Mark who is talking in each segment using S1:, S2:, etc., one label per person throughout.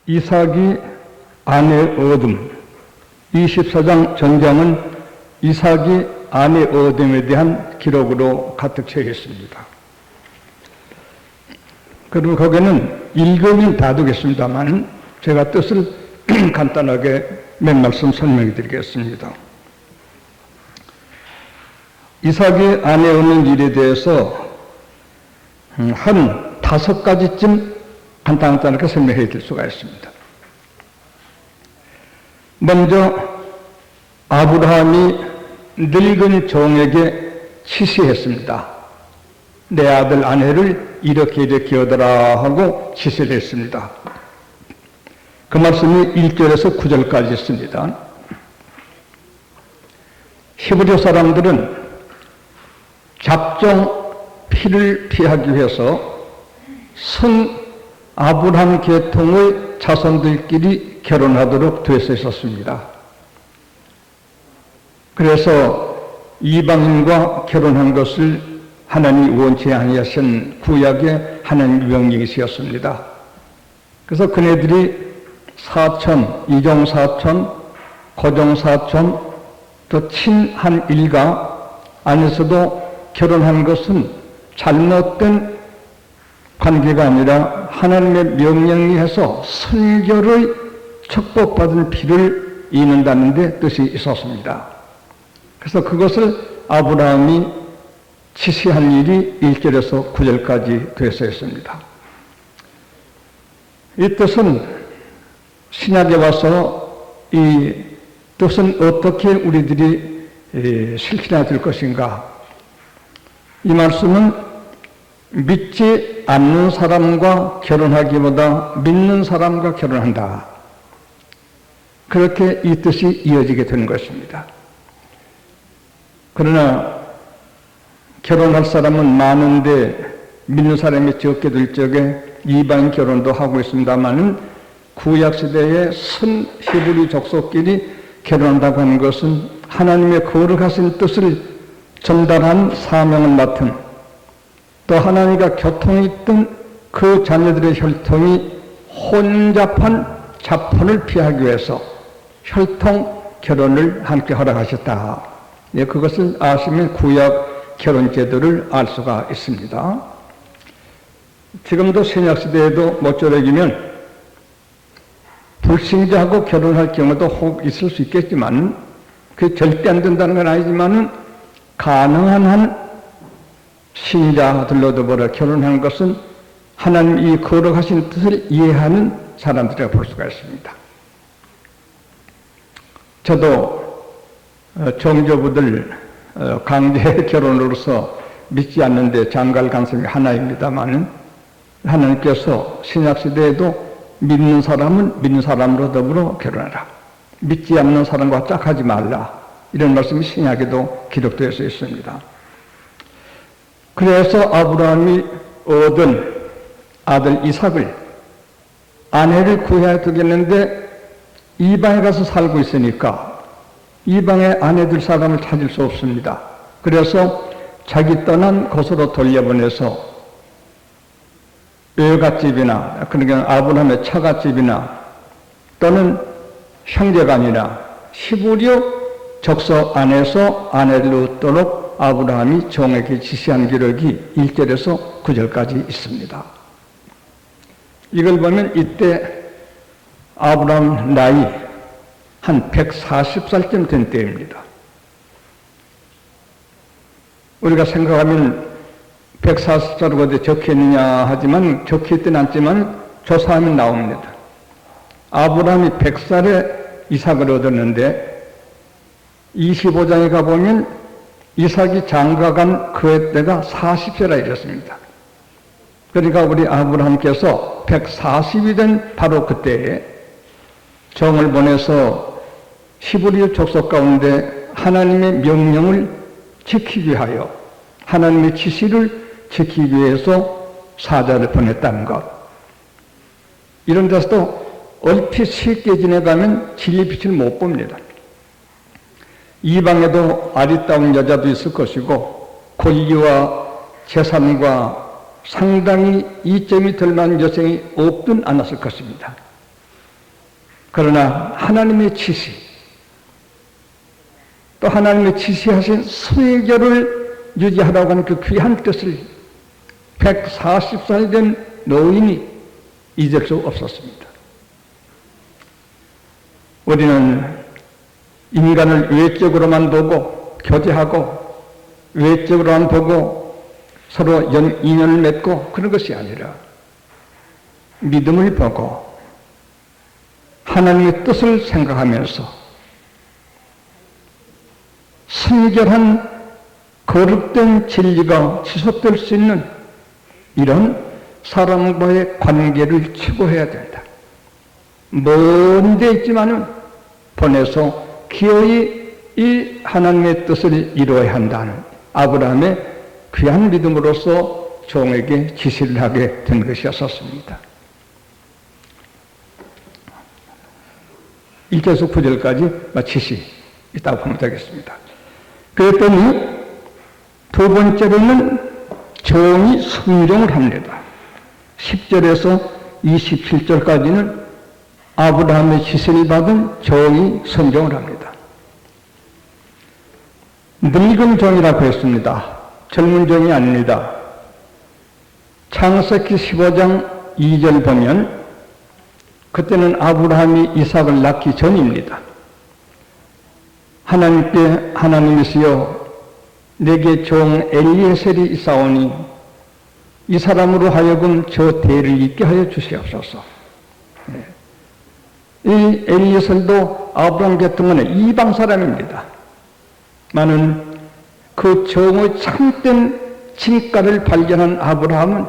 S1: 이삭이 아내 어둠, 24장 전장은 이삭이 아내 어둠에 대한 기록으로 가득 채 있습니다. 그리고 거기는 읽으면 다 되겠습니다만 제가 뜻을 간단하게 몇 말씀 설명해 드리겠습니다. 이삭이 아내 얻는 일에 대해서 한 5가지쯤 간단하게 설명해 드릴 수가 있습니다. 먼저 아브라함이 늙은 종에게 치시했습니다. 내 아들 아내를 이렇게 얻어라 하고 치시를 했습니다. 그 말씀이 1절에서 9절까지 있습니다. 히브리 사람들은 잡종 피를 피하기 위해서 선 아브라함 계통의 자손들끼리 결혼하도록 되어 있었습니다. 그래서 이방인과 결혼한 것을 하나님이 원치 아니하신 구약의 하나님 명령이셨습니다. 그래서 그네들이 사촌, 이종사촌, 고종사촌, 또 친한 일가 안에서도 결혼한 것은 잘못된 관계가 아니라 하나님의 명령이 해서 선결의 축복받은 피를 이는다는 데 뜻이 있었습니다. 그래서 그것을 아브라함이 치시한 일이 1절에서 9절까지 되어 있습니다. 이 뜻은 신약에 와서 이 뜻은 어떻게 우리들이 실천해야 될 것인가? 이 말씀은 믿지 않는 사람과 결혼하기보다 믿는 사람과 결혼한다. 그렇게 이 뜻이 이어지게 되는 것입니다. 그러나 결혼할 사람은 많은데 믿는 사람이 적게 될 적에 이방 결혼도 하고 있습니다만은 구약시대의 선 히브리 족속끼리 결혼한다고 하는 것은 하나님의 거룩하신 뜻을 전달한 사명을 맡은 또 하나님과 교통이 있던 그 자녀들의 혈통이 혼잡한 자폰을 피하기 위해서 혈통 결혼을 함께 허락하셨다. 네, 그것을 아시면 구약 결혼 제도를 알 수가 있습니다. 지금도 신약시대에도 모쪼록이면 불신자하고 결혼할 경우도 혹 있을 수 있겠지만 그게 절대 안 된다는 건 아니지만 가능한 한 신자들로도 보라 결혼하는 것은 하나님이 거룩하신 뜻을 이해하는 사람들이라고 볼 수가 있습니다. 저도 정조부들 강제 결혼으로서 믿지 않는데 장가를 간 사람이 하나입니다만 하나님께서 신약시대에도 믿는 사람은 믿는 사람으로 더불어 결혼하라. 믿지 않는 사람과 짝하지 말라. 이런 말씀이 신약에도 기록되어 있습니다. 그래서 아브라함이 얻은 아들 이삭을 아내를 구해야 되겠는데 이방에 가서 살고 있으니까 이방의 아내들 사람을 찾을 수 없습니다. 그래서 자기 떠난 곳으로 돌려보내서 외갓집이나 그러니까 아브라함의 처갓집이나 또는 형제간이나 히브리어 적서 안에서 아내를 얻도록 아브라함이 종에게 지시한 기록이 1절에서 9절까지 있습니다. 이걸 보면 이때 아브라함 나이 한 140살쯤 된 때입니다. 우리가 생각하면 140살이 어디 적혀있느냐 하지만 적혀있진 않지만 조사하면 나옵니다. 아브라함이 100살에 이삭을 얻었는데 25장에 가보면 이삭이 장가간 그 때가 40세라 이랬습니다. 그러니까 우리 아브라함께서 140이 된 바로 그때에 종을 보내서 히브리 족속 가운데 하나님의 명령을 지키기 위하여 하나님의 지시를 지키기 위해서 사자를 보냈다는 것. 이런 데서도 얼핏 쉽게 지내가면 진리 빛을 못 봅니다. 이방에도 아리따운 여자도 있을 것이고 권리와 재산과 상당히 이점이 될 만한 여성이 없든 않았을 것입니다. 그러나 하나님의 지시, 또 하나님의 지시하신 순결을 유지하라고 하는 그 귀한 뜻을 140살 된 노인이 잊을 수 없었습니다. 우리는 인간을 외적으로만 보고 교제하고 외적으로만 보고 서로 인연을 맺고 그런 것이 아니라 믿음을 보고 하나님의 뜻을 생각하면서 순결한 거룩된 진리가 지속될 수 있는 이런 사람과의 관계를 추구해야 된다. 먼 데 있지만은 보내서 기어이 이 하나님의 뜻을 이루어야 한다는 아브라함의 귀한 믿음으로서 종에게 지시를 하게 된 것이었습니다. 1절에서 9절까지 지시 있다고 보면 되겠습니다. 그랬더니 두 번째로는 종이 순종을 합니다. 10절에서 27절까지는 아브라함의 지시를 받은 종이 순종을 합니다. 늙은 종이라고 했습니다. 젊은 종이 아닙니다. 창세기 15장 2절 보면 그때는 아브라함이 이삭을 낳기 전입니다. 하나님께 하나님이시여 내게 종 엘리에셀이 있사오니 이 사람으로 하여금 저 대를 잇게 하여 주시옵소서. 이 엘리에셀도 아브라함 계통은 이방 사람입니다. 많은 그 종의 참된 진가를 발견한 아브라함은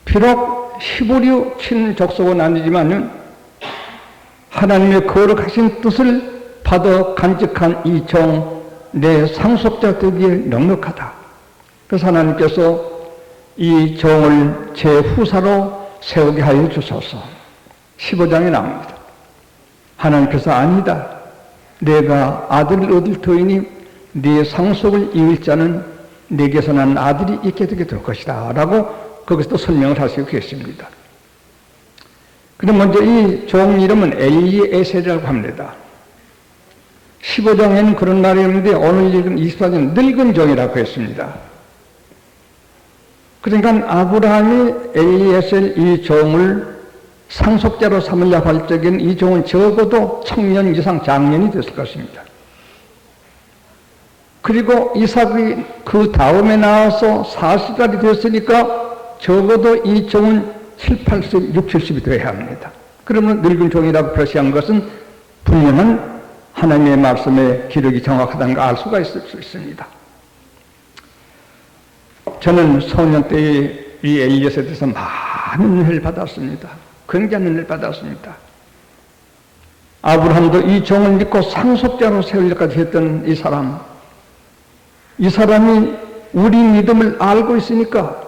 S1: 비록 히브리 친족속은 아니지만 하나님의 거룩하신 뜻을 받아 간직한 이 종 내 상속자 되기에 넉넉하다. 그래서 하나님께서 이 종을 제 후사로 세우게 하여 주소서. 15장에 나옵니다. 하나님께서 아니다. 내가 아들을 얻을 터이니 네 상속을 이을 자는 내게서 난 아들이 있게 되게 될 것이다. 라고 거기서 설명을 하시고 계십니다. 그럼 먼저 이 종 이름은 엘리에셀이라고 합니다. 15장에는 그런 말이 있는데 오늘 읽은 24장은 늙은 종이라고 했습니다. 그러니까 아브라함이 엘리에셀 이 종을 상속자로 삼으려고 할 적에는 이 종은 적어도 청년 이상 장년이 됐을 것입니다. 그리고 이삭이 그 다음에 나와서 40살이 됐으니까 적어도 이 종은 7, 80, 6, 70이 되어야 합니다. 그러면 늙은 종이라고 표시한 것은 분명한 하나님의 말씀의 기록이 정확하다는 걸 알 수가 있을 수 있습니다. 저는 소년 때에 이 엘리에셀에 대해서 많은 은혜를 받았습니다. 굉장한 은혜를 받았습니다. 아브라함도 이 종을 믿고 상속자로 세우려까지 했던 이 사람이 우리 믿음을 알고 있으니까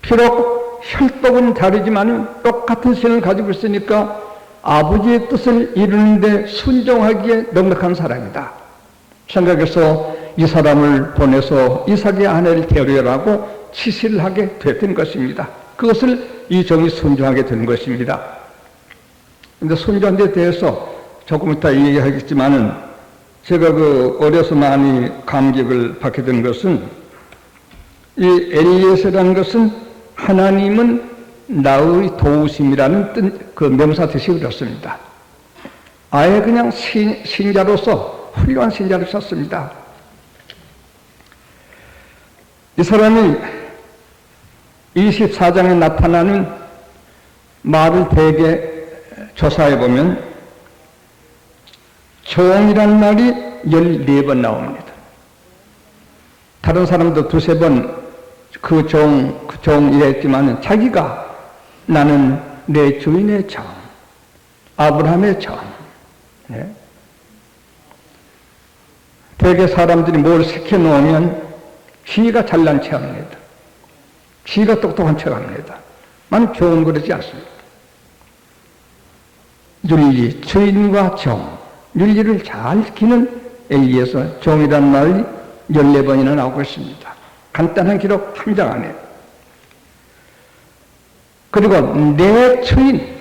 S1: 비록 혈통은 다르지만 똑같은 신을 가지고 있으니까 아버지의 뜻을 이루는데 순종하기에 넉넉한 사람이다 생각해서 이 사람을 보내서 이삭의 아내를 데려오라고 지시를 하게 됐던 것입니다. 그것을 이 종이 순종하게 된 것입니다. 그런데 순종한 데 대해서 조금 이따 얘기하겠지만은 제가 어려서 많이 감격을 받게 된 것은 이 엘리에셀이라는 것은 하나님은 나의 도우심이라는 그 명사 뜻이 그렇습니다. 아예 그냥 신자로서 훌륭한 신자를 썼습니다. 이 사람이 24장에 나타나는 말을 대개 조사해 보면 종이라는 말이 14번 나옵니다. 다른 사람도 두세 번 그 종 이랬지만 자기가 나는 내 주인의 종, 아브라함의 종. 네? 대개 사람들이 뭘 시켜놓으면 지가 잘난 척합니다. 지가 똑똑한 척합니다. 만 종은 그러지 않습니다. 윤리, 주인과 종, 윤리를 잘 지키는 엘리에서 종이라는 말이 14번이나 나오고 있습니다. 간단한 기록 한 장 안에. 그리고 내 주인,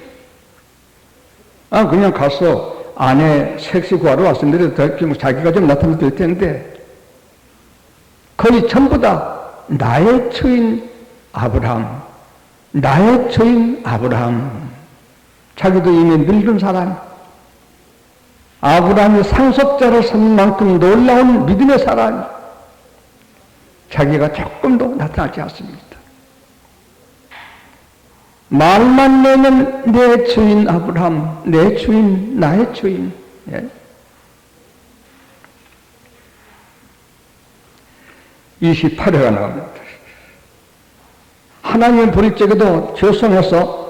S1: 그냥 가서 아내 섹시 구하러 왔으면 자기가 좀 나타나도 될 텐데, 거의 전부 다 나의 주인 아브라함, 나의 주인 아브라함. 자기도 이미 늙은 사람, 아브라함이 상속자로 삼은 만큼 놀라운 믿음의 사람, 자기가 조금도 나타나지 않습니다. 말만 내면 내 주인 아브라함, 내 주인, 나의 주인. 예. 28회가 나옵니다. 하나님을 부를 적에도 죄송해서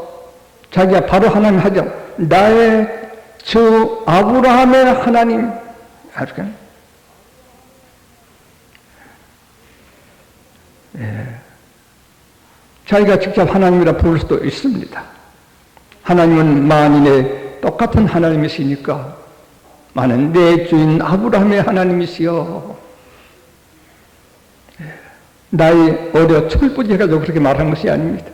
S1: 자기가 바로 하나님 하죠. 나의 주 아브라함의 하나님. 알까요? 예. 자기가 직접 하나님이라 부를 수도 있습니다. 하나님은 만인의 똑같은 하나님이시니까, 나는 내 주인 아브라함의 하나님이시여. 나이 어려 철부지해가지고 그렇게 말한 것이 아닙니다.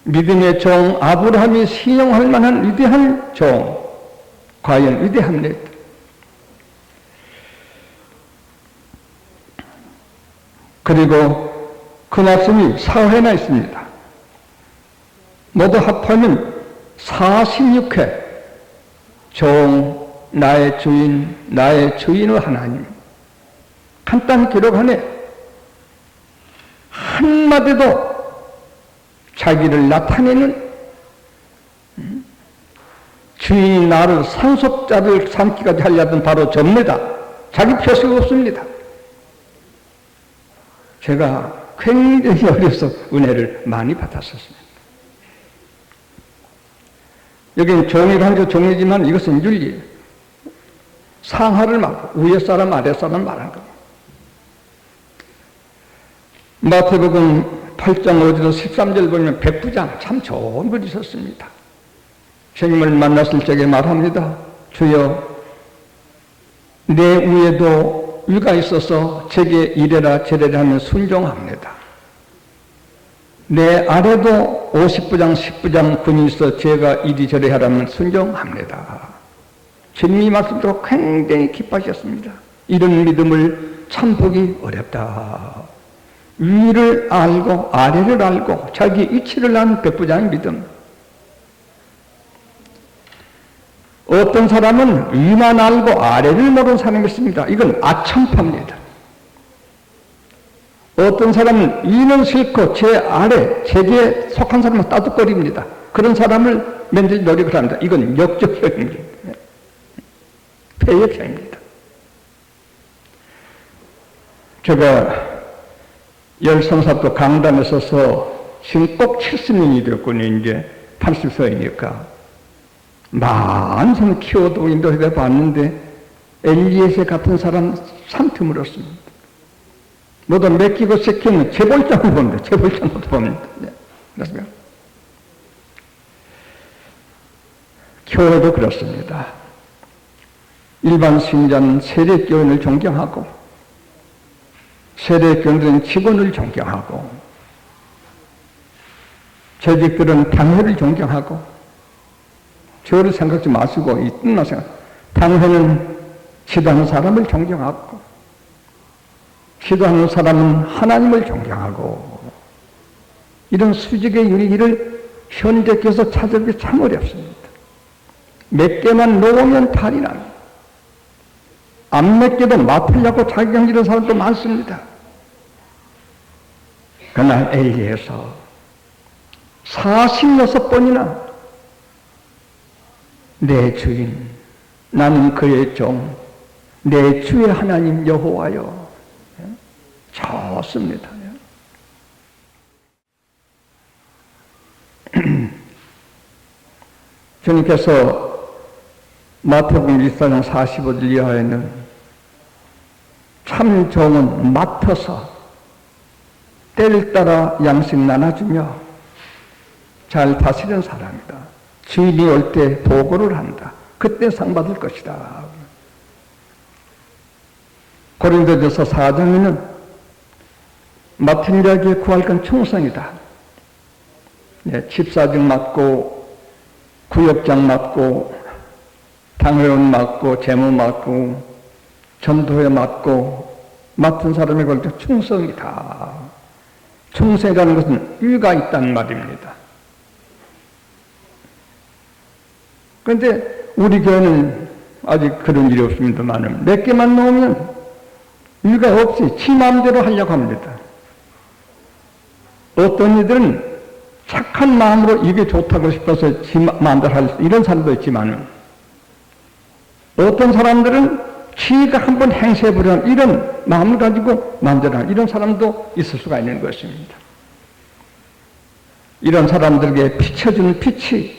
S1: 믿음의 종 아브라함이 신용할 만한 위대한 종, 과연 위대합니다. 그리고 그 말씀이 4회나 있습니다. 모두 합하면 46회. 종, 나의 주인, 나의 주인의 하나님. 간단히 기록하네. 한마디도 자기를 나타내는, 주인이 나를 상속자를 삼기까지 하려던 바로 접니다. 자기 표시가 없습니다. 제가 굉장히 어려서 은혜를 많이 받았었습니다. 여기는 종이라는 게 종이지만 이것은 윤리예요. 상하를 말하고 위에 사람 아래 사람 말하는 겁니다. 마태복음 8장 5절 13절 보면 백부장 참 좋은 분이 있었습니다. 주님을 만났을 적에 말합니다. 주여, 내 위에도 위가 있어서 제게 이래라 저래라 하면 순종합니다. 내 아래도 50부장 10부장 군이 있어 제가 이리저리 하라면 순종합니다. 주님이 말씀 듣고 굉장히 기뻐하셨습니다. 이런 믿음을 참 보기 어렵다. 위를 알고 아래를 알고 자기 위치를 아는 백부장의 믿음. 어떤 사람은 위만 알고 아래를 모르는 사람이 있습니다. 이건 아첨파입니다. 어떤 사람은 위는 싫고 제 아래, 제게 속한 사람은 따뜻거립니다. 그런 사람을 면제히 노력을 합니다. 이건 역적형입니다. 폐역형입니다. 제가 열성사도 강단에 서서 지금 꼭 70년이 됐군요. 이제 80세이니까. 많은 사람 키워도 인도해 봤는데 엘리에세 같은 사람 참 드물었습니다. 모두 맡기고 시키면 재볼장을 봅니다. 재볼장도 봅니다. 네. 그렇습니까? 교회도 그렇습니다. 일반 신자는 세례교인을 존경하고 세례교인들은 직원을 존경하고 재직들은 당회를 존경하고 저를 생각지 마시고 이 뜻만 생각. 당회는 기도하는 사람을 존경하고 기도하는 사람은 하나님을 존경하고 이런 수직의 윤리를 현대께서 찾아보기 참 어렵습니다. 몇 개만 놓으면 탈이 납니다. 안 몇 개도 맡으려고 자격이는 사람도 많습니다. 그러나 엘리에서 46번이나 내 주인, 나는 그의 종, 내 주의 하나님 여호와여. 좋습니다. 주님께서 마태복음 1장 45절 이하에는 참 종은 맡아서 때를 따라 양식 나눠주며 잘 다스리는 사람이다. 주인이 올 때 보고를 한다. 그때 상 받을 것이다. 고린도전서 4장에는 맡은 자에게 구할 건 충성이다. 네, 집사직 맡고 구역장 맡고 당회원 맡고 재무 맡고 전도회 맡고 맡은 사람에 걸쳐 충성이다. 충성이라는 것은 의가 있다는 말입니다. 그런데 우리 교회는 아직 그런 일이 없습니다만 몇 개만 놓으면 의가 없이 지 마음대로 하려고 합니다. 어떤 이들은 착한 마음으로 이게 좋다고 싶어서 지 마음대로 할 이런 사람도 있지만 어떤 사람들은 지가 한번 행세해보려는 이런 마음을 가지고 마음대로 하는 이런 사람도 있을 수가 있는 것입니다. 이런 사람들에게 비춰주는 빛이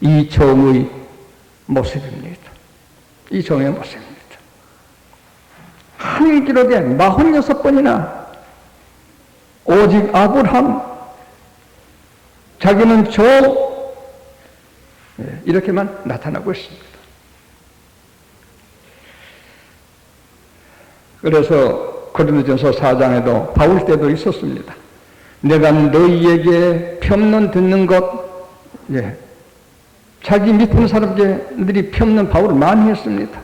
S1: 이 종의 모습입니다. 이 종의 모습입니다. 한 기록에 46번이나 오직 아브라함 자기는 이렇게만 나타나고 있습니다. 그래서 고린도전서 4장에도 바울 때도 있었습니다. 내가 너희에게 편론 듣는 것, 자기 믿는 사람들이 편론 바울을 많이 했습니다.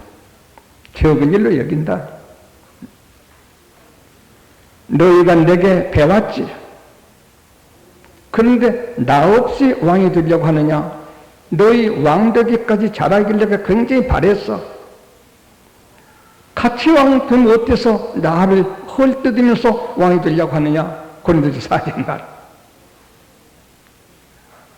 S1: 적은 일로 여긴다. 너희가 내게 배웠지. 그런데 나 없이 왕이 되려고 하느냐? 너희 왕 되기까지 자라기려고 굉장히 바랬어. 같이 왕 되면 어때서 나를 헐뜯으면서 왕이 되려고 하느냐? 고린도전서 4장 말.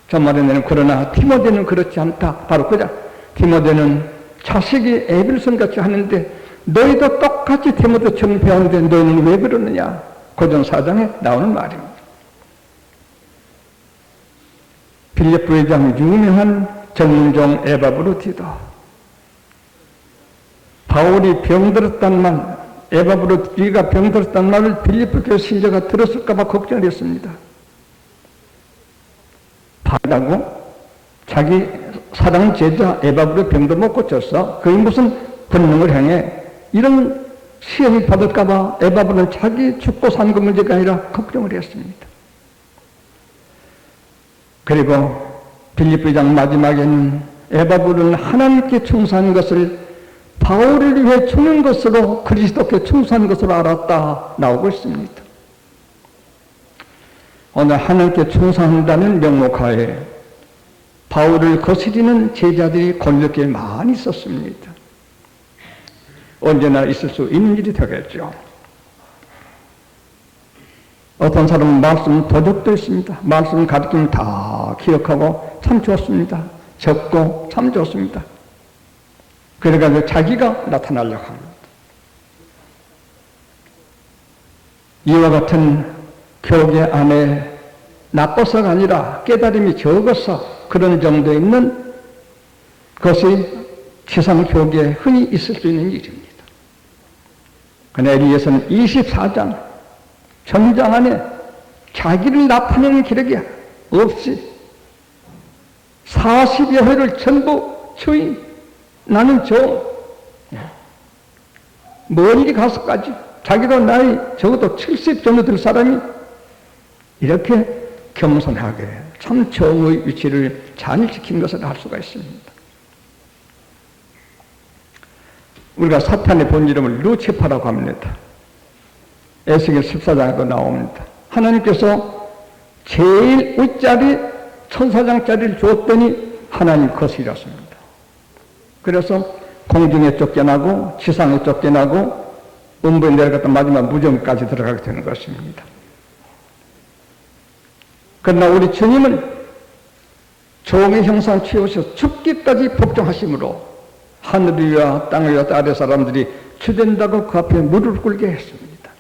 S1: 전말에는 그러나 디모데는 그렇지 않다. 바로 그자. 디모데는 자식이 에베르손같이 하는데 너희도 똑같이 디모데처럼 배웠는데 너희는 왜 그러느냐? 고린도전서 4장에 나오는 말입니다. 빌립보 회장 유명한 전문종 에바브로디도 바울이 병들었단 말, 에바브로디가 병들었단 말을 빌립보 교회 신자가 들었을까 봐 걱정을 했습니다. 바라고 자기 사랑 제자 에바브로 병도 못 고쳤어. 그게 무슨 본능을 향해 이런 시험을 받을까 봐 에바브로는 자기 죽고 산 그 문제가 아니라 걱정을 했습니다. 그리고 빌립보 장 마지막에는 에바브로는 하나님께 충성한 것을 바울을 위해 죽는 것으로 그리스도께 충성한 것으로 알았다 나오고 있습니다. 오늘 하나님께 충성한다는 명목하에 바울을 거스리는 제자들이 고린도교에 많이 있었습니다. 언제나 있을 수 있는 일이 되겠죠. 어떤 사람은 말씀 도둑도 있습니다. 말씀 가르치면 다 기억하고 참 좋습니다. 적고 참 좋습니다. 그래가지고 자기가 나타나려고 합니다. 이와 같은 교계 안에 나빠서가 아니라 깨달음이 적어서 그런 정도에 있는 것이 지상 교계에 흔히 있을 수 있는 일입니다. 그러나 엘리야서는 24장 전장 안에 자기를 나타내는 기록이 없이 40여 회를 전부 주인 나는 멀리 가서까지 자기도 나이 적어도 70 정도 될 사람이 이렇게 겸손하게 참 정의 위치를 잘 지킨 것을 알 수가 있습니다. 우리가 사탄의 본이름을 루치파라고 합니다. 에스겔 14장에도 나옵니다. 하나님께서 제일 윗자리 천사장짜리를 줬더니 하나님 거스렸습니다. 그래서 공중에 쫓겨나고 지상에 쫓겨나고 음부에 내려갔다 마지막 무정까지 들어가게 되는 것입니다. 그러나 우리 주님은 종의 형상 취하셔서 죽기까지 복종하심으로 하늘 위와 땅 위와 아래 사람들이 주된다고 그 앞에 무릎을 꿇게 했습니다.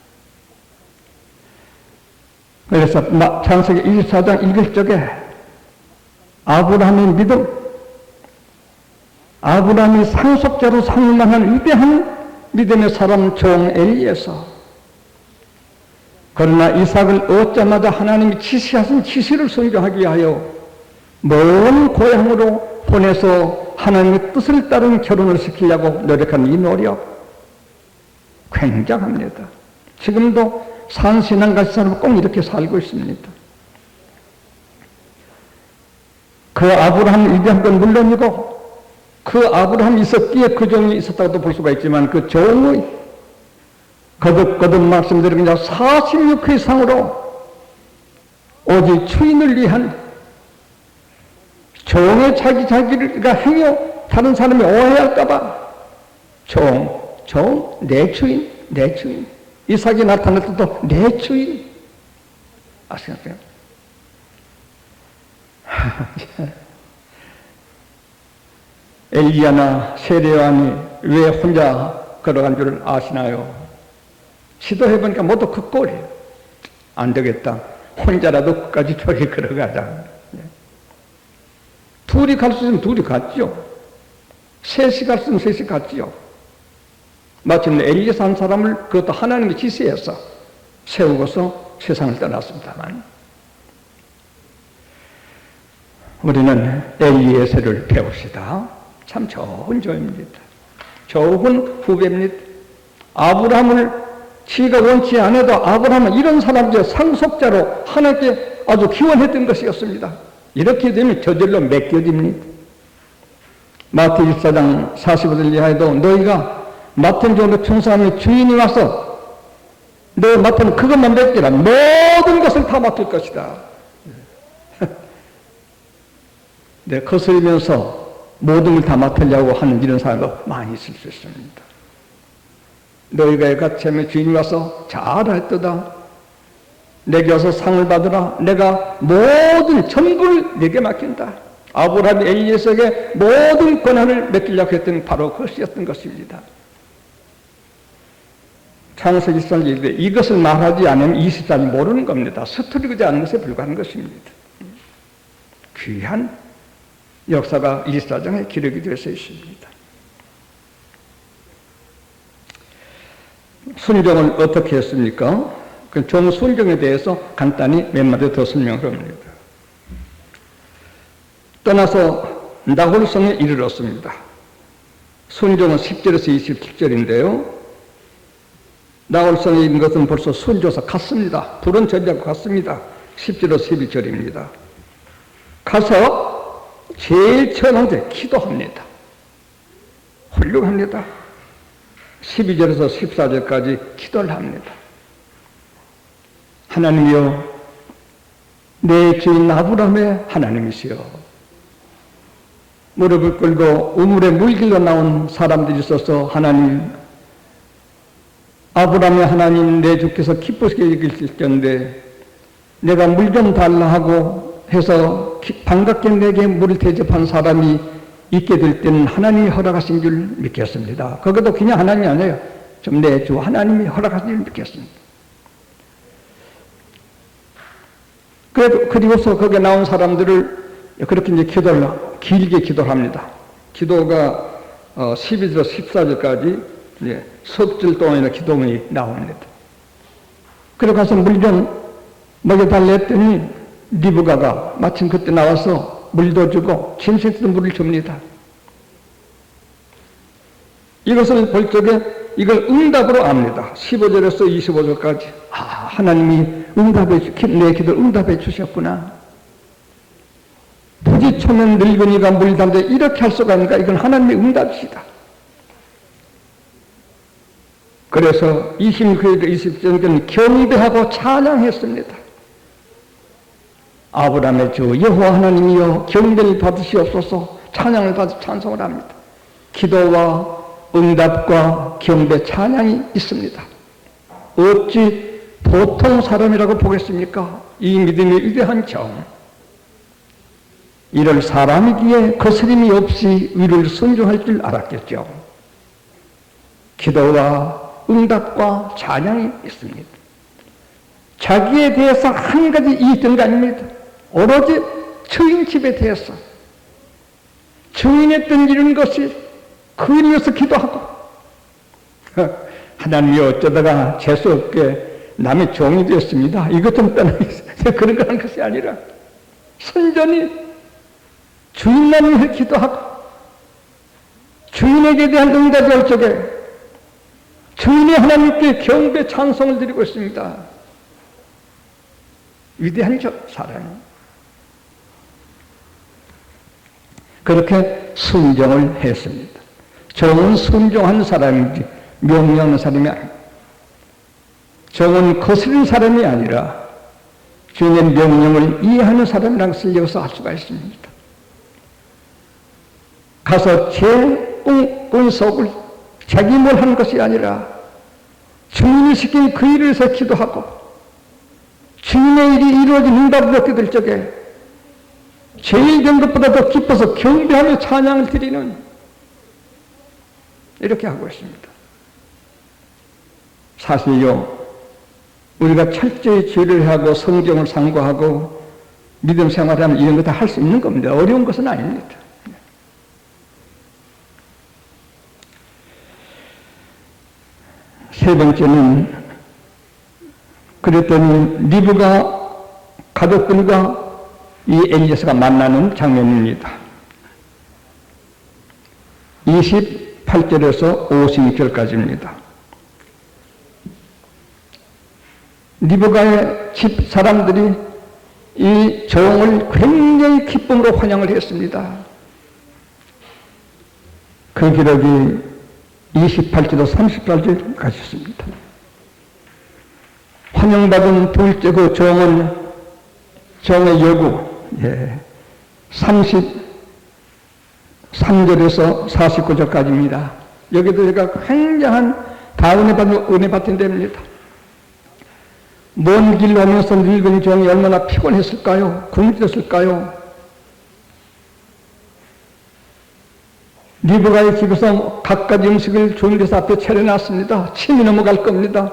S1: 그래서 창세기 24장 1절에 아브라함의 믿음, 아브라함이 상속자로 상만한 위대한 믿음의 사람 종 엘리에서 그러나 이삭을 얻자마자 하나님이 지시하신 지시를 순종하기 위하여 먼 고향으로 보내서 하나님의 뜻을 따른 결혼을 시키려고 노력한 이 노력 굉장합니다. 지금도 산신앙 같은 사람은 꼭 이렇게 살고 있습니다. 그 아브라함 위대한 건 물론이고 그 아브라함이 있었기에 그 종이 있었다고도 볼 수가 있지만 그 종의 거듭 말씀드린 46회 이상으로 오직 주인을 위한 종의 자기가 행여 다른 사람이 오해할까봐 내 주인 이삭이 나타날 때도 내 주인 아시겠어요? 엘리야나 세례요한이 왜 혼자 걸어간 줄 아시나요? 시도해보니까 모두 그 꼴이에요. 안 되겠다. 혼자라도 끝까지 저기 걸어가자. 둘이 갈 수 있으면 둘이 갔죠. 셋이 갈 수 있으면 셋이 갔지요. 마침내 엘리야서 한 사람을 그것도 하나님의 지시해서 세우고서 세상을 떠났습니다만 우리는 엘리에셀을 배웁시다. 참 좋은 조입니다. 좋은 후배입니다. 아브라함을 지가 원치 않아도 아브라함은 이런 사람들 상속자로 하나님께 아주 기원했던 것이었습니다. 이렇게 되면 저절로 맡겨집니다. 마태 24장 45절 이하에도 너희가 맡은 종으로 충성하면 주인이 와서 너 맡은 그것만 맡기라. 모든 것을 다 맡을 것이다. 네, 거슬리면서 모든 걸 다 맡으려고 하는 이런 사람도 많이 있을 수 있습니다. 너희가 같이 하면 주인이 와서 잘했도다. 내게 와서 상을 받으라. 내가 모든 전부를 내게 맡긴다. 아브라함이 엘리에셀에게 모든 권한을 맡기려고 했던 바로 그것이었던 것입니다. 창세기 24장 이것을 말하지 않으면 24장 모르는 겁니다. 서투르지 않은 것에 불과한 것입니다. 귀한 역사가 24장에 기록이 되어 있습니다. 순종을 어떻게 했습니까? 그 종순종에 대해서 간단히 몇 마디 더 설명을 합니다. 떠나서 나홀성에 이르렀습니다. 순종은 10절에서 27절인데요. 나홀성에 있는 것은 벌써 순조사 갔습니다. 불은 저지하고 갔습니다. 10절에서 11절입니다. 가서 제일 처음에 기도합니다. 훌륭합니다. 12절에서 14절까지 기도를 합니다. 하나님이여, 내 주인 아브라함의 하나님이시여, 무릎을 꿇고 우물에 물길로 나온 사람들이 있어서 하나님, 아브라함의 하나님 내 주께서 기쁘시게 여기실 텐데 내가 물 좀 달라 하고 해서 반갑게 내게 물을 대접한 사람이 있게 될 때는 하나님이 허락하신 줄 믿겠습니다. 그것도 그냥 하나님이 아니에요. 좀 내 주 하나님이 허락하신 줄 믿겠습니다. 그리고서 거기에 나온 사람들을 그렇게 이제 기도를, 길게 기도를 합니다. 기도가 12절, 14절까지 석질 동안이나 기도문이 나옵니다. 그리고 가서 물 좀 먹여달라 했더니 리브가가 마침 그때 나와서 물도 주고 짐승도 물을 줍니다. 이것을 볼 적에 이걸 응답으로 압니다. 15절에서 25절까지 하나님이 내 기도를 응답해 주셨구나. 부지초면 늙은이가 물 담대 이렇게 할 수가 있는가? 이건 하나님의 응답이시다. 그래서 26절, 20절은 경배하고 찬양했습니다. 아브라함의 주 여호와 하나님이여 경배를 받으시옵소서. 찬양을 받아 찬송을 합니다. 기도와 응답과 경배 찬양이 있습니다. 어찌 보통 사람이라고 보겠습니까? 이 믿음의 위대한 정, 이럴 사람이기에 거스림이 없이 위를 순종할 줄 알았겠죠. 기도와 응답과 찬양이 있습니다. 자기에 대해서 한 가지 이익된 거 아닙니다. 오로지 주인 집에 대해서 주인의 던지는 것이 그 위해서 기도하고 하나님이 어쩌다가 재수없게 남의 종이 되었습니다. 이것 좀 떠나겠어요. 그런 거 하는 것이 아니라 순전히 주인만을 위해 기도하고 주인에게 대한 응답이 올 적에 주인이 하나님께 경배 찬송을 드리고 있습니다. 위대한 사랑. 그렇게 순종을 했습니다. 정은 순종한 사람이지 명령하는 사람이 아닙니다. 정은 거스르는 사람이 아니라 주님의 명령을 이해하는 사람이라는 것을 여기서 알 수가 있습니다. 가서 제 운석을 자기 뭘 하는 것이 아니라 주님이 시킨 그 일을 위해서 기도하고 주님의 일이 이루어진 응답을 얻게 될 적에 제일 된 것보다 더 기뻐서 경배하며 찬양을 드리는 이렇게 하고 있습니다. 사실요, 우리가 철저히 죄를 하고 성경을 상고하고 믿음 생활하면 이런 거 다 할 수 있는 겁니다. 어려운 것은 아닙니다. 세 번째는 그랬더니 리브가 가족들과 이 엘리야스가 만나는 장면입니다. 28절에서 56절까지입니다. 리브가의 집 사람들이 이 종을 굉장히 기쁨으로 환영을 했습니다. 그 기록이 28절에서 38절까지 있습니다. 환영받은 둘째 그 종은 종의 여구 33절에서 49절까지입니다. 여기도 제가 굉장한 다 은혜 받은 데입니다. 먼 길 오면서 늙은 종이 얼마나 피곤했을까요? 굶주렸을까요? 리브가의 집에서 갖가지 음식을 좋은 데서 앞에 차려놨습니다. 침이 넘어갈 겁니다.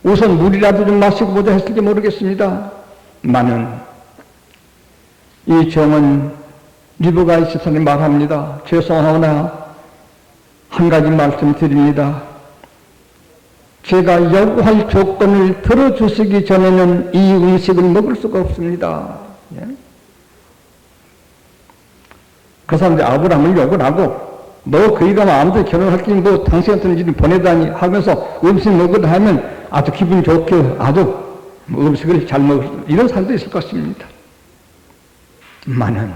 S1: 우선 물이라도 좀 마시고 보자 했을지 모르겠습니다. 많은 이 종은 리브가의 집사람이 말합니다. 죄송하오나 한 가지 말씀 드립니다. 제가 요구할 조건을 들어주시기 전에는 이 음식을 먹을 수가 없습니다. 그 사람들이 아브라함을 욕을 하고 너 거기가 아무도 결혼할 게 뭐 당신 같은 일을 보내다니 하면서 음식 먹으라 하면 아주 기분 좋게 아주 음식을 잘 먹을 이런 사람도 있을 것입니다. 많은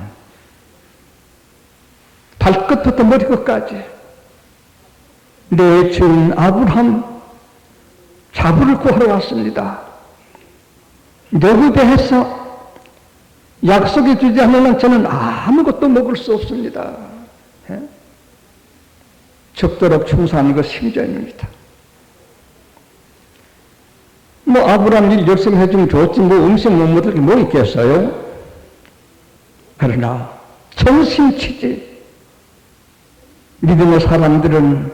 S1: 발끝부터 머리끝까지 내 주인 아브라함 자부를 구하러 왔습니다. 너에 대해서 약속해 주지 않으면 저는 아무것도 먹을 수 없습니다. 적도록 충성하는 것 심정입니다. 뭐 아브라함 일 열심히 해주면 좋지 뭐 음식 못 먹을 게 뭐 있겠어요? 그러나 정신치지 믿음의 사람들은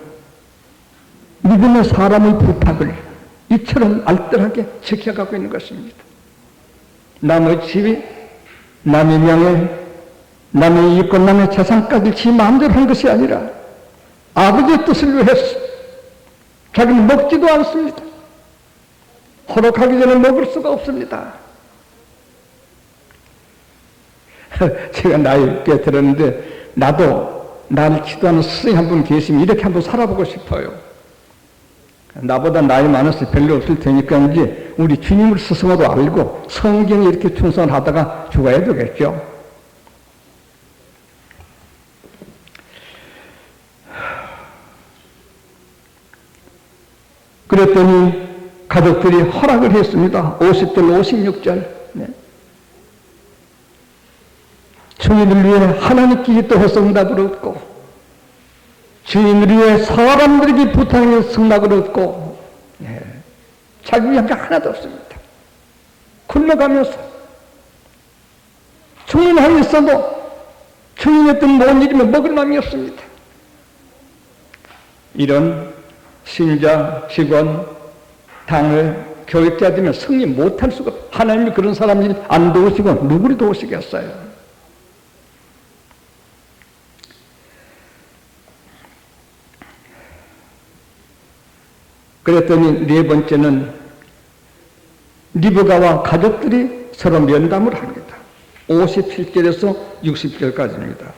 S1: 믿음의 사람의 부탁을 이처럼 알뜰하게 지켜가고 있는 것입니다. 남의 집이 남의 명예, 남의 이권, 남의 재산까지 지 마음대로 한 것이 아니라 아버지의 뜻을 위해서 자기는 먹지도 않습니다. 허락하기 전에 먹을 수가 없습니다. 제가 나이 꽤 들었는데 나도 나를 기도하는 스승이 한 분 계시면 이렇게 한번 살아보고 싶어요. 나보다 나이 많아서 별로 없을 테니까인지 우리 주님을 스승으로 알고 성경에 이렇게 충성을 하다가 죽어야 되겠죠. 그랬더니 가족들이 허락을 했습니다. 50절, 56절. 주님을 위해 하나님께 기도해서 응답을 얻고 주님을 위해 사람들에게 부탁해서 승낙을 얻고 자기 위한 게 하나도 없습니다. 굴러가면서 주님 안에 있어도 주님의 뜻 모든 일이면 먹을 마음이 없습니다. 이런 신자, 직원, 당을 교육자야 되면 승리 못할 수가 하나님이 그런 사람이 안 도우시고 누구를 도우시겠어요? 그랬더니 네 번째는 리브가와 가족들이 서로 면담을 합니다. 57절에서 60절까지입니다.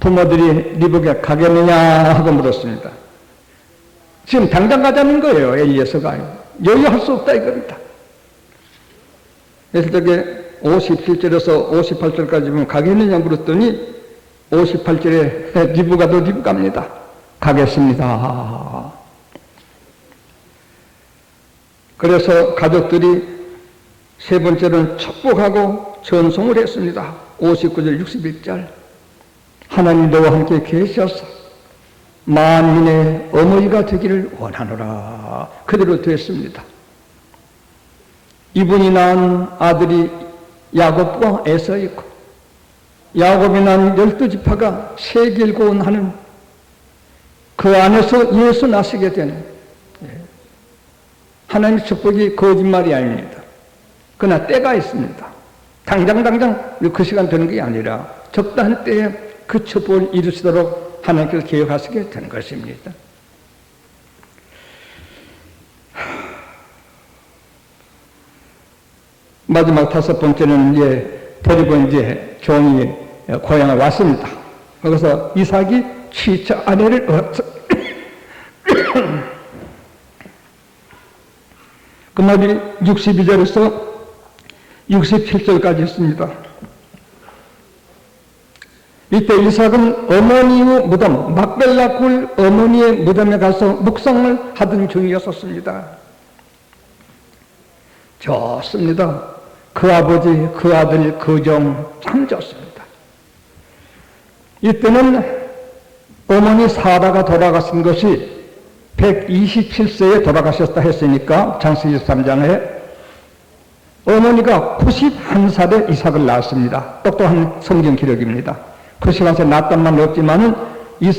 S1: 부모들이 리브가 가겠느냐 하고 물었습니다. 지금 당장 가자는 거예요. 엘리야스가 여유할 수 없다 이겁니다. 그래서 저게 57절에서 58절까지 보면 가겠느냐 물었더니 58절에 리브가도 리브갑니다. 가겠습니다. 그래서 가족들이 세 번째로는 축복하고 전송을 했습니다. 59절 61절 하나님 너와 함께 계셔서 만민의 어머니가 되기를 원하노라. 그대로 됐습니다. 이분이 낳은 아들이 야곱과 에서이고 야곱이 낳은 12지파가 세길고원 하는 그 안에서 예수 나시게 되는 하나님의 축복이 거짓말이 아닙니다. 그러나 때가 있습니다. 당장 그 시간 되는 게 아니라 적당한 때에 그 축복을 이루시도록 하나님께서 계획하시게 되는 것입니다. 마지막 다섯 번째는 데리고 종이 고향에 왔습니다. 거기서 이삭이 취처 아내를 얻었어. 그 말이 62절에서 67절까지 있습니다. 이때 이삭은 어머니의 무덤, 막벨라 굴 어머니의 무덤에 가서 묵상을 하던 중이었었습니다. 좋습니다. 그 아버지, 그 아들, 그 종 참 좋습니다. 이때는 어머니 사라가 돌아가신 것이 127세에 돌아가셨다 했으니까 창세기 13장에 어머니가 91살에 이삭을 낳았습니다. 똑똑한 성경 기록입니다. 91세 낳았단 말은 없지만은 이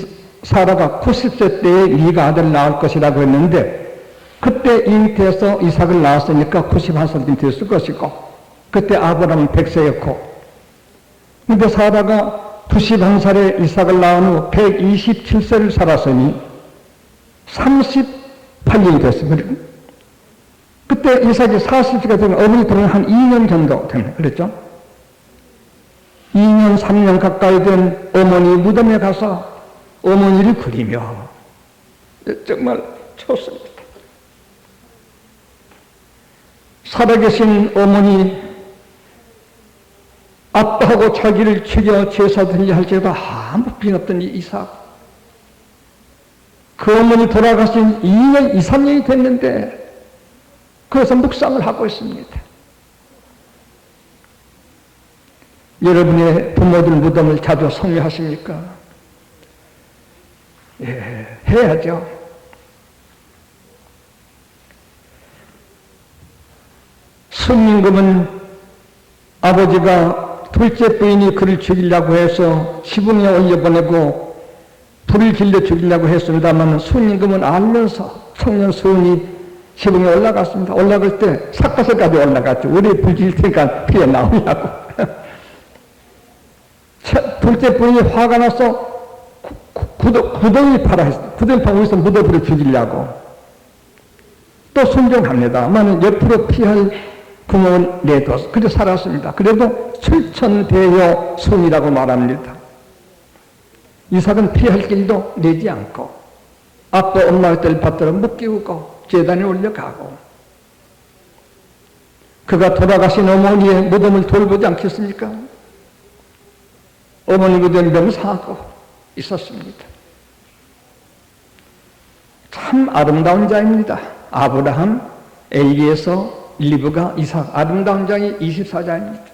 S1: 사라가 90세 때에 네가 아들 낳을 것이라고 했는데 그때 잉태해서 이삭을 낳았으니까 91살쯤 됐을 것이고 그때 아브라함은 100세였고 근데 사라가 91살에 이삭을 낳은 후 127세를 살았으니 38년이 됐습니다. 그때 이삭이 40세가 되면 어머니 돌아가신 한 2년 정도 되면 그랬죠? 2년, 3년 가까이 된 어머니 무덤에 가서 어머니를 그리며 정말 좋습니다. 살아계신 어머니 아빠하고 자기를 죽여 제사 드리려 할지라도 아무 빈없던 이 이삭 그 어머니 돌아가신 2년, 2, 3년이 됐는데 그래서 묵상을 하고 있습니다. 여러분의 부모들 무덤을 자주 성례하십니까? 예, 해야죠. 순임금은 아버지가 둘째 부인이 그를 죽이려고 해서 시궁에 올려보내고 불을 길러 죽이려고 했습니다만 순임금은 알면서 청년 수은이 시궁에 올라갔습니다. 올라갈 때 삿갓에까지 올라갔죠. 우리 불 질 테니까 피해 나오려고. 둘째 부인이 화가 나서 구덩이 파라 했어요. 구덩이 파고 있어 무덤으로 죽이려고. 또 순종합니다만 옆으로 피할 구멍을 내둬서 그래서 살았습니다. 그래도 출천대여 순이라고 말합니다. 이삭은 피할 길도 내지 않고 아빠 엄마의 뜰 받들어 묶이고 제단에 올려가고 그가 돌아가신 어머니의 무덤을 돌보지 않겠습니까? 어머니 무덤이 너무 사고 있었습니다. 참 아름다운 자입니다. 아브라함, 엘리에서 리브가, 이삭, 아름다운 장이 24장입니다.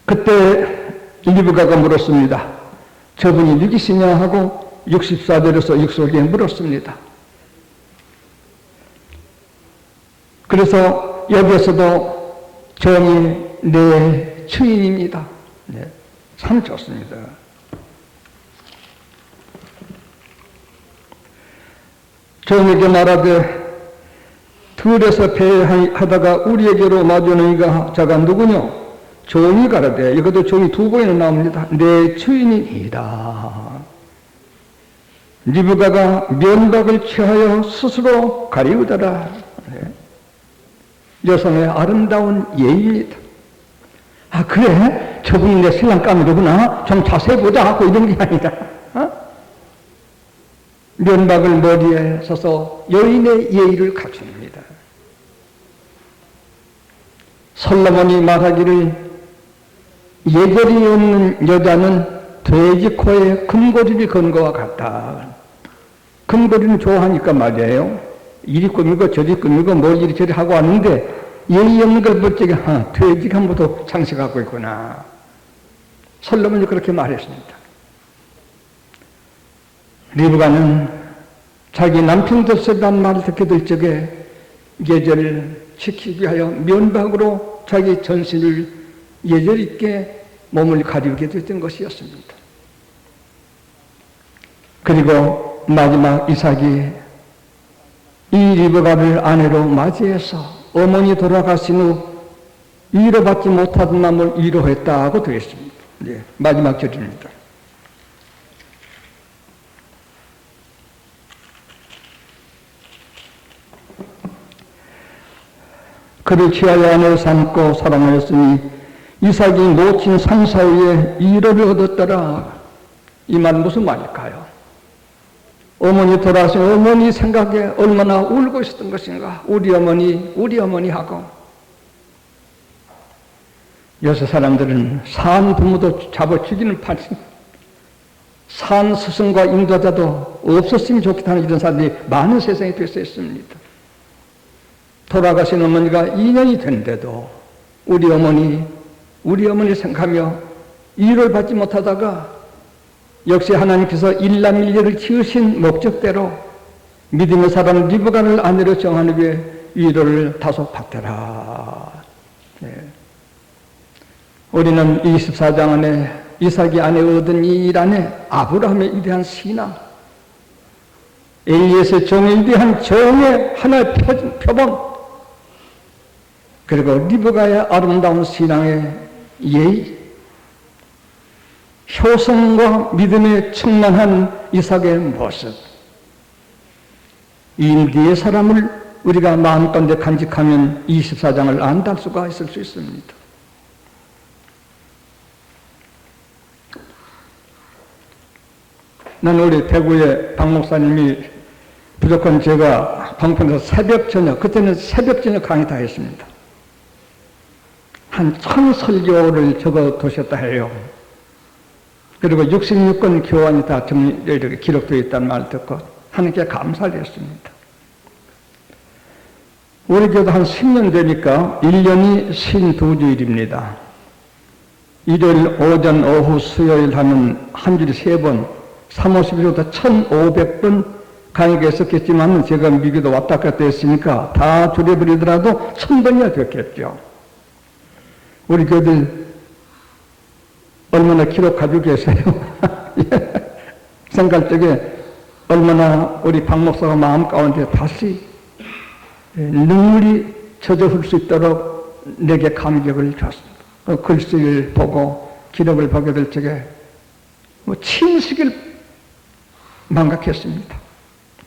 S1: 그때 리브가가 물었습니다. 저분이 누구시냐 하고 64절에서 65절에 물었습니다. 그래서 여기에서도 종이 내 주인입니다. 네, 참 좋습니다. 종에게 말하되 들에서 배하다가 우리에게로 마주오는 이가 자가 누구냐? 종이 가라되 이것도 종이 두 번이나 나옵니다. 내 주인이니이다. 리브가가 면박을 취하여 스스로 가리우더라. 네. 여성의 아름다운 예입니다. 아 그래? 저분이 내 신랑 까미로구나. 좀 자세히 보자 하고 이런 게 아니라 면박을 머리에 서서 여인의 예의를 갖춥니다. 솔로몬이 말하기를 예절이 없는 여자는 돼지 코에 금고리를 건 것과 같다. 금고리는 좋아하니까 말이에요. 이리 꾸미고 저리 꾸미고 뭘 이리저리 하고 왔는데 예의 없는 걸 볼 적에 돼지가 한 번도 장식하고 있구나. 솔로몬이 그렇게 말했습니다. 리브가는 자기 남편 들썩이란 말을 듣게 될 적에 예절을 지키기 위하여 면박으로 자기 전신을 예절 있게 몸을 가리우게 됐던 것이었습니다. 그리고 마지막 이삭이 이 리브가를 아내로 맞이해서 어머니 돌아가신 후 위로받지 못하던 마음을 위로했다고 되어 있습니다. 네, 마지막 절입니다. 그를 취하여 아내로 삼고 사랑하였으니 이삭이 모친 산사위에 위로를 얻었더라. 이 말은 무슨 말일까요? 어머니 돌아가신 어머니 생각에 얼마나 울고 있었던 것인가. 우리 어머니 하고. 요새 사람들은 산 부모도 잡아 죽이는 판입니다. 산 스승과 인도자도 없었으면 좋겠다는 이런 사람들이 많은 세상에 되어 있습니다. 돌아가신 어머니가 2년이 됐는데도 우리 어머니 생각하며 위로를 받지 못하다가 역시 하나님께서 일남일녀를 지으신 목적대로 믿음의 사람 리브가를 아내로 정한 후에 위로를 다소 받더라. 네. 우리는 24장 안에 이삭이 아내 얻은 이 일 안에 아브라함의 위대한 신앙, 엘리에스의 정의 위대한 정의 하나의 표본, 그리고 리브가의 아름다운 신앙의 예의, 효성과 믿음에 충만한 이삭의 모습, 이 네 사람을 우리가 마음 가운데 간직하면 24장을 안달 수가 있을 수 있습니다. 나는 우리 대구의 박 목사님이 무조건 제가 방편에서 새벽 저녁, 그때는 새벽 저녁 강의 다 했습니다. 한 1000설교를 적어 두셨다 해요. 그리고 66권 교환이 다 이렇게 기록되어 있다는 말을 듣고 하나님께 감사를 했습니다. 우리 교도 한 10년 되니까 1년이 52주일입니다. 일요일 오전, 오후, 수요일 하면 한 주일에 3번, 350일부터 1500번 강의가 있었겠지만 제가 미국에도 왔다 갔다 했으니까 다 줄여버리더라도 1000번이나 됐겠죠. 우리 교들 얼마나 기록 가지고 계세요? 생각 쪽에 얼마나 우리 박 목사가 마음 가운데 다시 눈물이 젖어 흘 수 있도록 내게 감격을 줬습니다. 그 글씨를 보고 기록을 보게 될 적에 침식을 망각했습니다.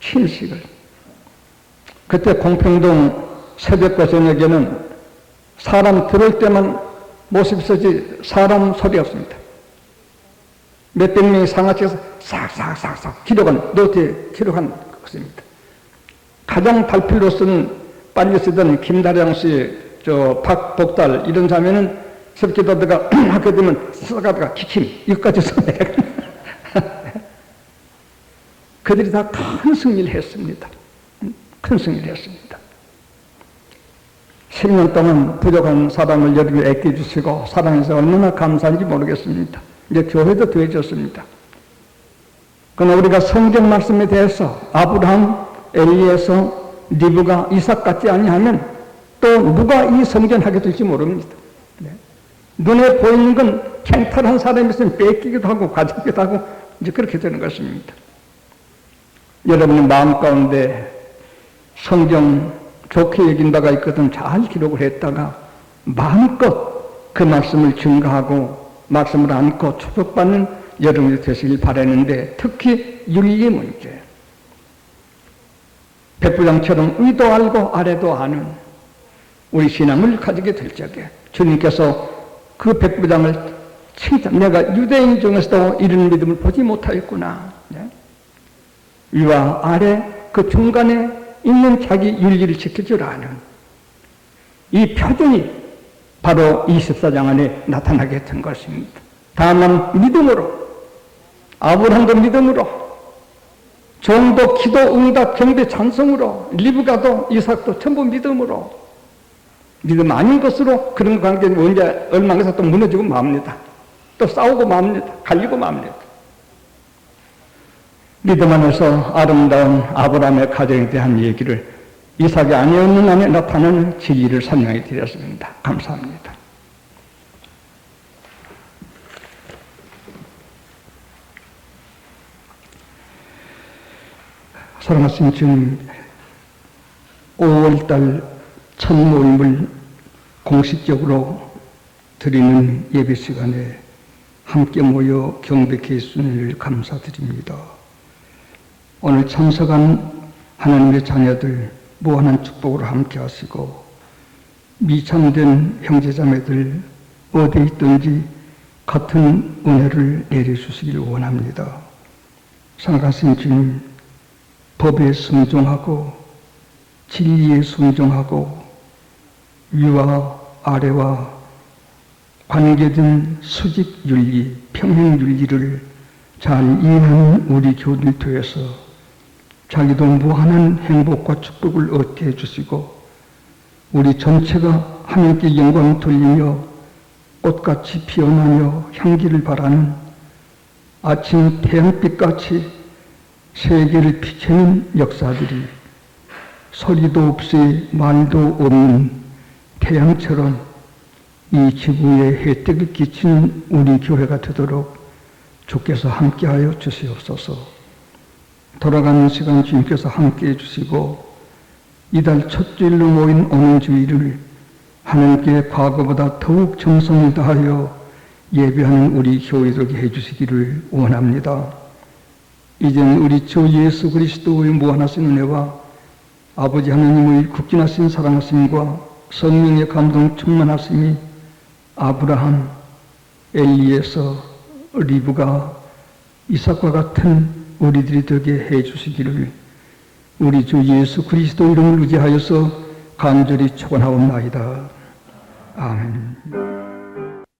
S1: 침식을. 그때 공평동 새벽과 저녁에는 사람 들을 때만 모습이 서지 사람 소리 없습니다. 몇백 명의 상하치에서 싹싹싹싹 노트에 기록한 것입니다. 가장 발필로 쓴 빨리 쓰던 김다령 씨, 박복달 이런 자매는 섭기도다가 하게 되면 써가다가 기침 이것까지 써내. 그들이 다 큰 승리를 했습니다. 큰 승리를 했습니다. 10년 동안 부족한 사람을 여러분이 아껴주시고 사랑해서 얼마나 감사한지 모르겠습니다. 이제 교회도 되어졌습니다. 그러나 우리가 성경 말씀에 대해서 아브라함, 엘리에서, 리브가, 이삭 같지 아니하면 또 누가 이 성전하게 될지 모릅니다. 네. 눈에 보이는 건 캥탈한 사람이 있으면 뺏기기도 하고 가지기도 하고 이제 그렇게 되는 것입니다. 여러분의 마음 가운데 성경 좋게 여긴 바가 있거든 잘 기록을 했다가 마음껏 그 말씀을 증거하고 말씀을 안고 축복받는 여러분이 되시길 바라는데 특히 윤리 문제, 백부장처럼 위도 알고 아래도 아는 우리 신앙을 가지게 될 적에 주님께서 그 백부장을 칭찬, 내가 유대인 중에서도 이런 믿음을 보지 못하였구나. 네? 위와 아래 그 중간에 있는 자기 윤리를 지킬 줄 아는 이 표준이 바로 24장 안에 나타나게 된 것입니다. 다만 믿음으로, 아브라함도 믿음으로, 종도 기도 응답 경배 찬송으로, 리브가도 이삭도 전부 믿음으로, 믿음 아닌 것으로 그런 관계는 언제 얼마에서 또 무너지고 맙니다. 또 싸우고 맙니다. 갈리고 맙니다. 믿음 안에서 아름다운 아브라함의 가정에 대한 얘기를 이삭이 아니었는 안에 나타나는 진리를 설명해 드렸습니다. 감사합니다. 사랑하신 주님, 5월달 첫 모임을 공식적으로 드리는 예배 시간에 함께 모여 경배케 해주시니 감사드립니다. 오늘 참석한 하나님의 자녀들 무한한 축복으로 함께 하시고 미참된 형제자매들 어디 있든지 같은 은혜를 내려주시길 원합니다. 사랑하신 주님, 법에 순종하고 진리에 순종하고 위와 아래와 관계된 수직윤리, 평행윤리를 잘 이해하는 우리 교우들 통해서 자기도 무한한 행복과 축복을 얻게 해주시고 우리 전체가 하나님께 영광 돌리며 꽃같이 피어나며 향기를 바라는 아침 태양빛같이 세계를 비추는 역사들이 소리도 없이 말도 없는 태양처럼 이 지구에 혜택을 끼치는 우리 교회가 되도록 주께서 함께하여 주시옵소서. 돌아가는 시간 주님께서 함께해 주시고 이달 첫 주일로 모인 오는 주일을 하나님께 과거보다 더욱 정성을 다하여 예배하는 우리 교회들에게 해주시기를 원합니다. 이젠 우리 주 예수 그리스도의 무한하신 은혜와 아버지 하나님의 국진하신 사랑하심과 성령의 감동 충만하심이 아브라함, 엘리에서, 리브가, 이삭과 같은 우리들이 되게 해주시기를 우리 주 예수 그리스도 이름을 의지하여서 간절히 축원하옵나이다. 아멘.